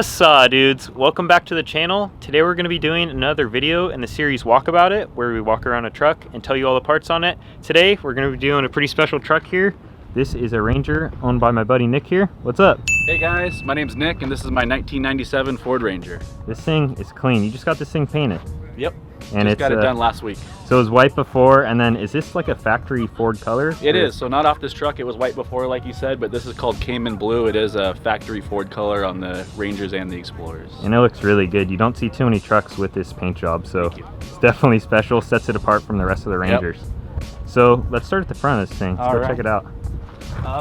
What's up, dudes? Welcome back to the channel. Today we're going to be doing another video in the series Walk About It, where we walk around a truck and tell you all the parts on it. Today we're going to be doing a pretty special truck here. This is a Ranger owned by my buddy Nick here. What's up? Hey guys, my name's Nick and this is my 1997 Ford Ranger. This thing is clean. You just got this thing painted. Yep. And just got it done last week. So it was white before, and then is this like a factory Ford color? It is. So not off this truck. It was white before, like you said, but this is called Cayman Blue. It is a factory Ford color on the Rangers and the Explorers. And it looks really good. You don't see too many trucks with this paint job, so it's definitely special. Sets it apart from the rest of the Rangers. Yep. So let's start at the front of this thing. Let's go check it out.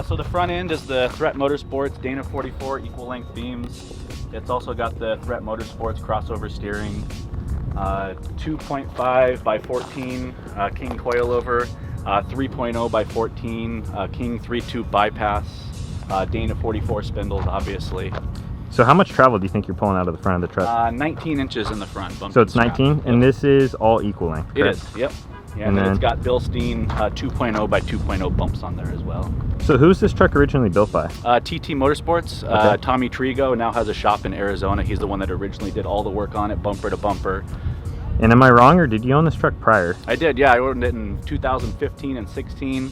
So the front end is the Threat Motorsports Dana 44 equal length beams. It's also got the Threat Motorsports crossover steering. 2.5 by 14 King coilover, 3.0 by 14 King 3-tube bypass, Dana 44 spindles, obviously. So how much travel do you think you're pulling out of the front of the truck? 19 inches in the front. So it's 19, and this is all equal length, correct? It is, yep. Yeah, and then it's got Bilstein 2.0 by 2.0 bumps on there as well. So who's this truck originally built by? TT Motorsports. Okay. Tommy Trigo now has a shop in Arizona. He's the one that originally did all the work on it, bumper to bumper. And am I wrong, or did you own this truck prior? I did, yeah. I owned it in 2015 and 16.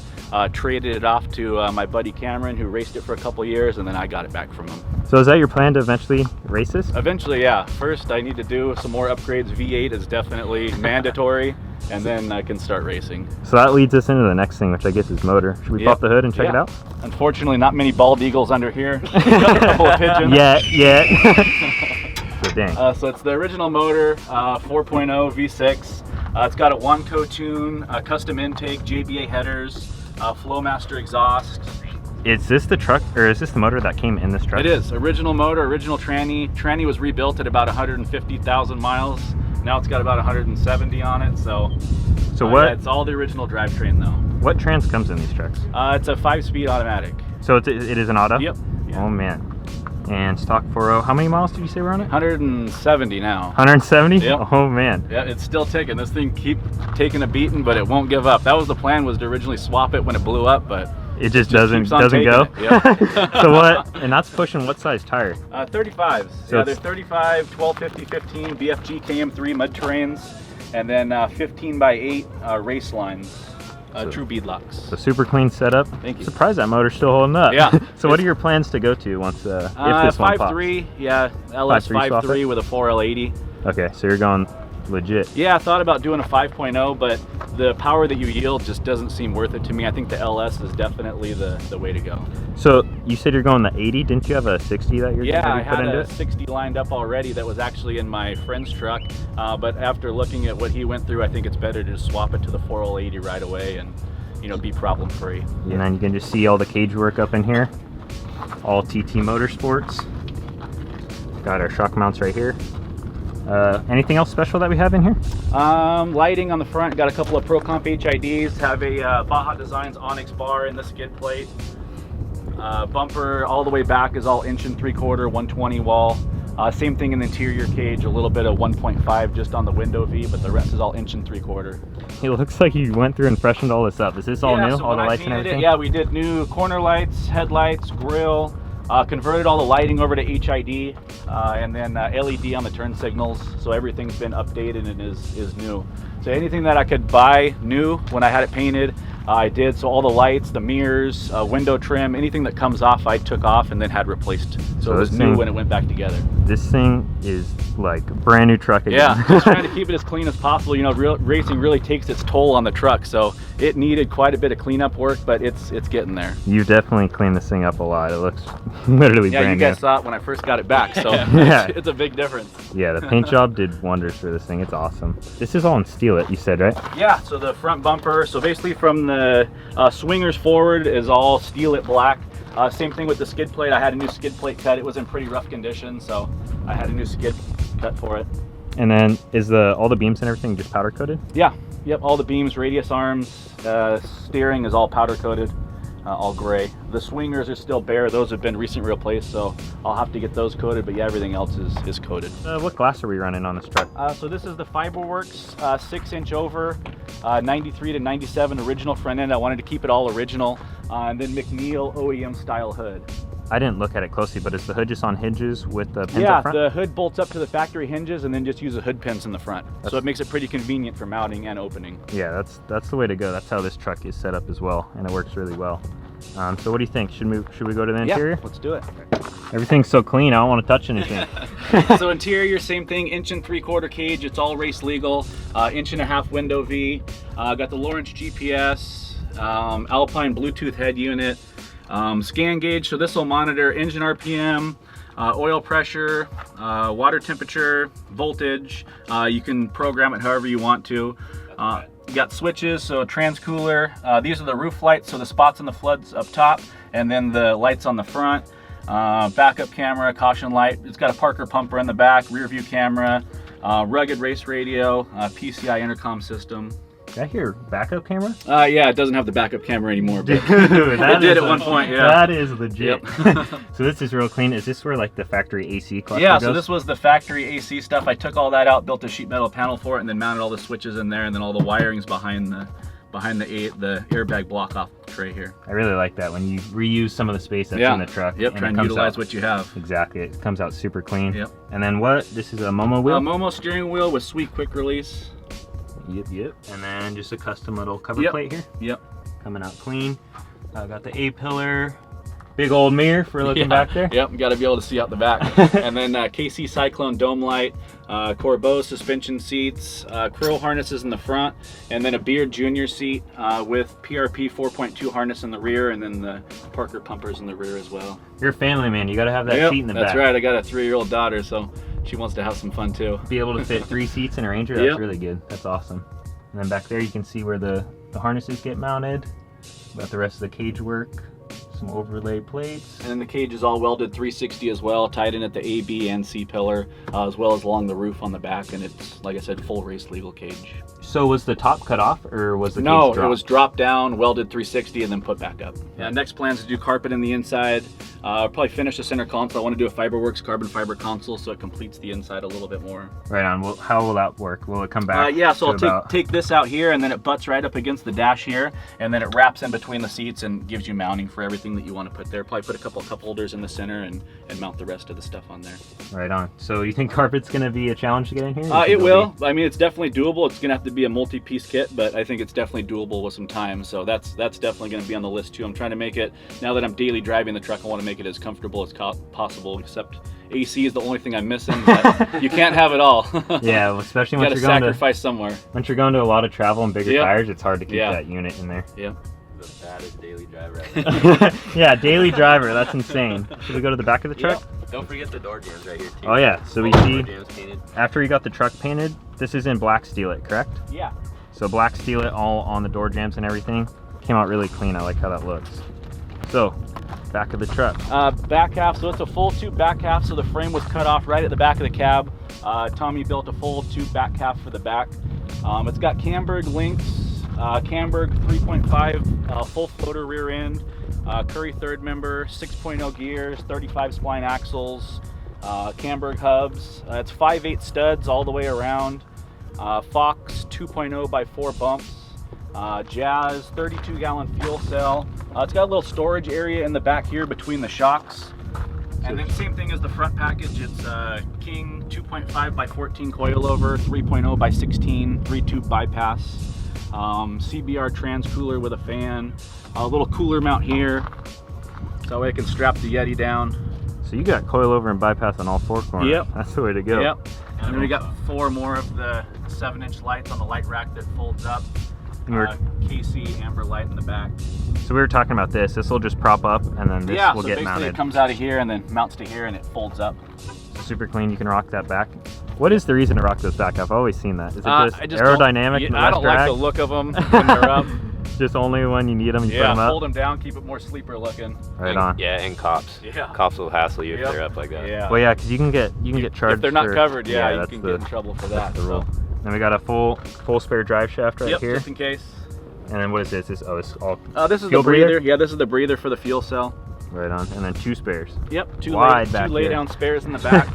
Traded it off to my buddy Cameron, who raced it for a couple years, and then I got it back from him. So is that your plan to eventually race this? Eventually, yeah. First, I need to do some more upgrades. V8 is definitely mandatory, and then I can start racing. So that leads us into the next thing, which I guess is motor. Should we pop the hood and check it out? Unfortunately, not many bald eagles under here. Got a couple of pigeons. Yeah. So dang. So it's the original motor, 4.0 V6. It's got a Wanco tune, a custom intake, JBA headers, Flowmaster exhaust. Is this the truck, or is this the motor that came in this truck? It is. Original motor, original tranny. Tranny was rebuilt at about 150,000 miles. Now it's got about 170 on it, so what? Yeah, it's all the original drivetrain though. What trans comes in these trucks? It's a 5-speed automatic. So it is an auto? Yep. Yeah. Oh man. And stock 4.0. How many miles did you say we're on it? 170 now. 170? Yep. Oh man. Yeah, it's still ticking. This thing keep taking a beating, but it won't give up. That was the plan, was to originally swap it when it blew up, but it just doesn't go. Yep. So what? And that's pushing what size tire? 35s. So yeah, they're 35, 12, 50, 15 BFG KM3 mud terrains, and then 15 by 8 race lines. True beadlocks. So super clean setup. Thank you. Surprised that motor's still holding up. Yeah. So what are your plans to go to once if this one pops? 5.3, yeah, LS 5.3 with a 4L80. Okay, so you're going legit. Yeah, I thought about doing a 5.0, but the power that you yield just doesn't seem worth it to me. I think the LS is definitely the way to go. So you said you're going the 80. Didn't you have a 60 that you're Yeah, I had a 60 lined up already that was actually in my friend's truck. But after looking at what he went through, I think it's better to just swap it to the 4L80 right away and, you know, be problem free. And then you can just see all the cage work up in here. All TT Motorsports. Got our shock mounts right here. Anything else special that we have in here? Lighting on the front, got a couple of Pro Comp HIDs, have a Baja Designs Onyx bar in the skid plate. Bumper all the way back is all 1 3/4, 120 wall. Same thing in the interior cage, a little bit of 1.5 just on the window V, but the rest is all 1 3/4. It looks like you went through and freshened all this up. Is this all new? So all the lights and everything? Yeah, we did new corner lights, headlights, grille. Converted all the lighting over to HID, and then LED on the turn signals, so everything's been updated and is new. So anything that I could buy new when I had it painted, I did. So all the lights, the mirrors, window trim, anything that comes off, I took off and then had replaced. So it was new when it went back together. This thing is like a brand new truck again. Yeah, just trying to keep it as clean as possible. You know, racing really takes its toll on the truck, so it needed quite a bit of cleanup work, but it's getting there. You definitely cleaned this thing up a lot. It looks literally brand new. Yeah, you guys saw it when I first got it back, so it's a big difference. Yeah, the paint job did wonders for this thing. It's awesome. This is all in steel, you said, right? Yeah, so the front bumper, so basically from the swingers forward is all steel it black. Same thing with the skid plate. I had a new skid plate cut. It was in pretty rough condition, so I had a new skid cut for it. And then is all the beams and everything just powder coated? Yeah, yep, all the beams, radius arms, steering is all powder coated, all gray. The swingers are still bare. Those have been recently replaced, so I'll have to get those coated, but yeah, everything else is coated. What glass are we running on this truck? So this is the Fiberworks 6-inch over, 93 to 97 original front end. I wanted to keep it all original. And then McNeil OEM style hood. I didn't look at it closely, but is the hood just on hinges with the pins Yeah, up front? the hood bolts up to the factory hinges and then just uses hood pins in the front. So it makes it pretty convenient for mounting and opening. Yeah, that's the way to go. That's how this truck is set up as well, and it works really well. So what do you think? Should we go to the interior? Yeah, let's do it. Everything's so clean, I don't want to touch anything. So interior, same thing, 1 3/4 cage. It's all race legal. 1.5 window V. Got the Lawrence GPS, Alpine Bluetooth head unit, scan gauge. So this will monitor engine RPM, oil pressure, water temperature, voltage. You can program it however you want to. You got switches, so trans cooler. These are the roof lights, so the spots on the floods up top, and then the lights on the front. Backup camera, caution light. It's got a Parker pumper in the back, rear view camera, rugged race radio, PCI intercom system. Did I hear backup camera? Yeah, it doesn't have the backup camera anymore, but Dude, it did at one point, yeah. That is legit. Yep. So this is real clean. Is this where like the factory AC cluster Yeah, goes? so this was the factory AC stuff. I took all that out, built a sheet metal panel for it, and then mounted all the switches in there, and then all the wiring's behind the airbag block off tray here. I really like that when you reuse some of the space that's in the truck. Yep, try and utilize what you have. Exactly, it comes out super clean. Yep. And then what? This is a Momo wheel? Momo steering wheel with sweet quick release. Yep. And then just a custom little cover plate here. Yep. Coming out clean. Got the A-pillar. Big old mirror for looking back there. Yep, got to be able to see out the back. And then KC Cyclone dome light, Corbeau suspension seats, Crow harnesses in the front, and then a Beard Junior seat with PRP 4.2 harness in the rear, and then the Parker pumpers in the rear as well. You're a family man. You got to have that seat in the back. That's right. I got a 3-year-old daughter, so she wants to have some fun too. Be able to fit 3 seats in a Ranger. That's really good. That's awesome. And then back there you can see where the harnesses get mounted. Got the rest of the cage work. Some overlay plates. And then the cage is all welded 360 as well, tied in at the A, B, and C pillar, as well as along the roof on the back, and it's, like I said, full race legal cage. So was the top cut off, or was the cage dropped? No, it was dropped down, welded 360, and then put back up. Yeah, next plan is to do carpet in the inside. Probably finish the center console. I want to do a Fiberworks carbon fiber console so it completes the inside a little bit more. Right on. Well, how will that work? Will it come back? Yeah, so I'll take this out here, and then it butts right up against the dash here, and then it wraps in between the seats and gives you mounting for everything that you want to put there. Probably put a couple cup holders in the center and mount the rest of the stuff on there. Right on. So you think carpet's going to be a challenge to get in here? It will. I mean, it's definitely doable. It's going to have to be a multi-piece kit, but I think it's definitely doable with some time. So that's definitely going to be on the list too. I'm trying to make it, now that I'm daily driving the truck, I want to make it as comfortable as possible, except AC is the only thing I'm missing, but you can't have it all. Yeah, well, especially when you're going to sacrifice somewhere. Once you're going to a lot of travel and bigger tires, it's hard to keep that unit in there. Yeah. The baddest daily driver. Yeah, daily driver. That's insane. Should we go to the back of the truck? Yep. Don't forget the door jams right here too. Oh yeah, so we see after we got the truck painted, this is in black steel it, correct? Yeah. So black steel it all on the door jams and everything. Came out really clean. I like how that looks. So, back of the truck. Back half, so it's a full tube back half, so the frame was cut off right at the back of the cab. Tommy built a full tube back half for the back. It's got Camberg links, Camberg 3.5 full floater rear end, Curry third member, 6.0 gears, 35 spline axles, Camberg hubs. It's 5/8 studs all the way around. Fox 2.0 by 4 bumps. Jazz 32-gallon fuel cell. It's got a little storage area in the back here between the shocks. And then same thing as the front package. It's King 2.5 by 14 coilover, 3.0 by 16 3-tube bypass. CBR trans cooler with a fan. A little cooler mount here, so that way I can strap the Yeti down. So you got coilover and bypass on all 4 corners. Yep. That's the way to go. Yep. And then we got 4 more of the 7-inch lights on the light rack that folds up. KC amber light in the back. So we were talking about this. This will just prop up and then this will get mounted. Yeah, so basically it comes out of here and then mounts to here and it folds up. Super clean. You can rock that back. What is the reason to rock those back? I've always seen that. Is it just aerodynamic and I don't like the look of them when they're up. Just only when you need them, you put them up? Fold them down, keep it more sleeper looking. Right on. Yeah, and cops. Yeah. Cops will hassle you if they're up like that. Yeah. Well, yeah, because you can get charged. If they're not covered, you that's can get in trouble for that. That's the rule. Then we got a full spare drive shaft right here. Just in case. And then what is this? It's all this is the breather. Yeah, this is the breather for the fuel cell. Right on. And then 2 spares. Yep, two wide lay down spares in the back.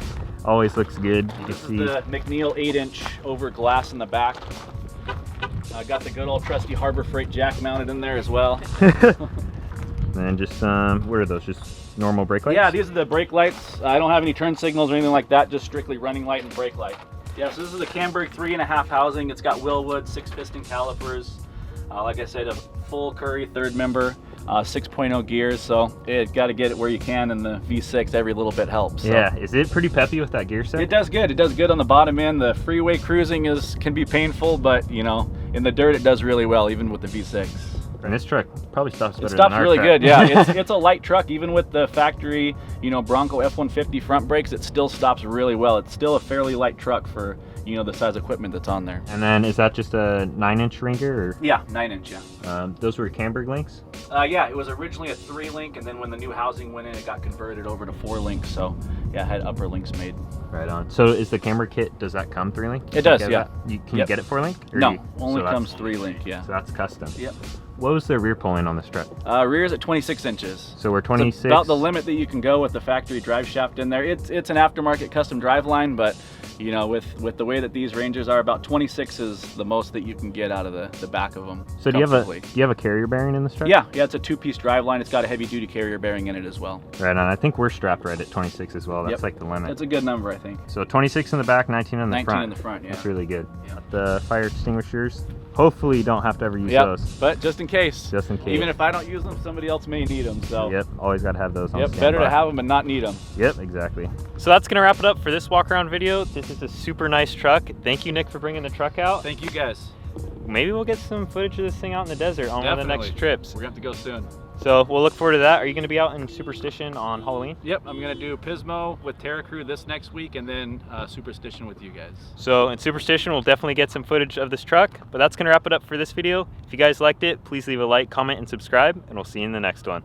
Always looks good. You This can is see. the McNeil 8-inch over glass in the back. Got the good old trusty Harbor Freight jack mounted in there as well. And then just what are those? Just normal brake lights? Yeah, these are the brake lights. I don't have any turn signals or anything like that, just strictly running light and brake light. Yeah, so this is the Camberg 3.5 housing. It's got Willwood 6-piston calipers. Like I said, a full Curry third member, 6.0 gears, so you got to get it where you can, and the V6 every little bit helps. So. Yeah, is it pretty peppy with that gear set? It does good. It does good on the bottom end. The freeway cruising can be painful, but you know, in the dirt it does really well, even with the V6. And this truck probably stops better It stops than our really truck. good, yeah. It's a light truck, even with the factory, you know, Bronco F-150 front brakes. It still stops really well. It's still a fairly light truck for, you know, the size equipment that's on there. And then is that just a 9-inch Ranger? Or? Yeah, 9-inch, yeah. Those were Camberg links? Yeah, it was originally a 3-link, and then when the new housing went in, it got converted over to 4-link. So, yeah, it had upper links made. Right on. So is the Camberg kit, does that come 3-link? It does, yeah. Can you get it 4-link? No, only comes 3-link, yeah. So that's custom. Yep. What was the rear pull-in on this truck? Rear's at 26 inches. So we're 26. It's about the limit that you can go with the factory drive shaft in there. It's an aftermarket custom drive line, but you know, with the way that these Rangers are, about 26 is the most that you can get out of the back of them. So do you have a carrier bearing in this truck? Yeah, it's a 2-piece drive line. It's got a heavy duty carrier bearing in it as well. Right on. I think we're strapped right at 26 as well. That's like the limit. That's a good number, I think. So 26 in the back, 19 in the front. 19 in the front, yeah. That's really good. Yeah. The fire extinguishers, hopefully you don't have to ever use those. But just in case. Just in case. Even if I don't use them, somebody else may need them. So. Yep, always got to have those on standby. Better to have them and not need them. Yep, exactly. So that's going to wrap it up for this walk around video. This is a super nice truck. Thank you, Nick, for bringing the truck out. Thank you, guys. Maybe we'll get some footage of this thing out in the desert on one of the next trips. We're going to have to go soon. So we'll look forward to that. Are you going to be out in Superstition on Halloween? Yep, I'm going to do Pismo with Terra Crew this next week, and then Superstition with you guys. So in Superstition, we'll definitely get some footage of this truck, but that's going to wrap it up for this video. If you guys liked it, please leave a like, comment, and subscribe, and we'll see you in the next one.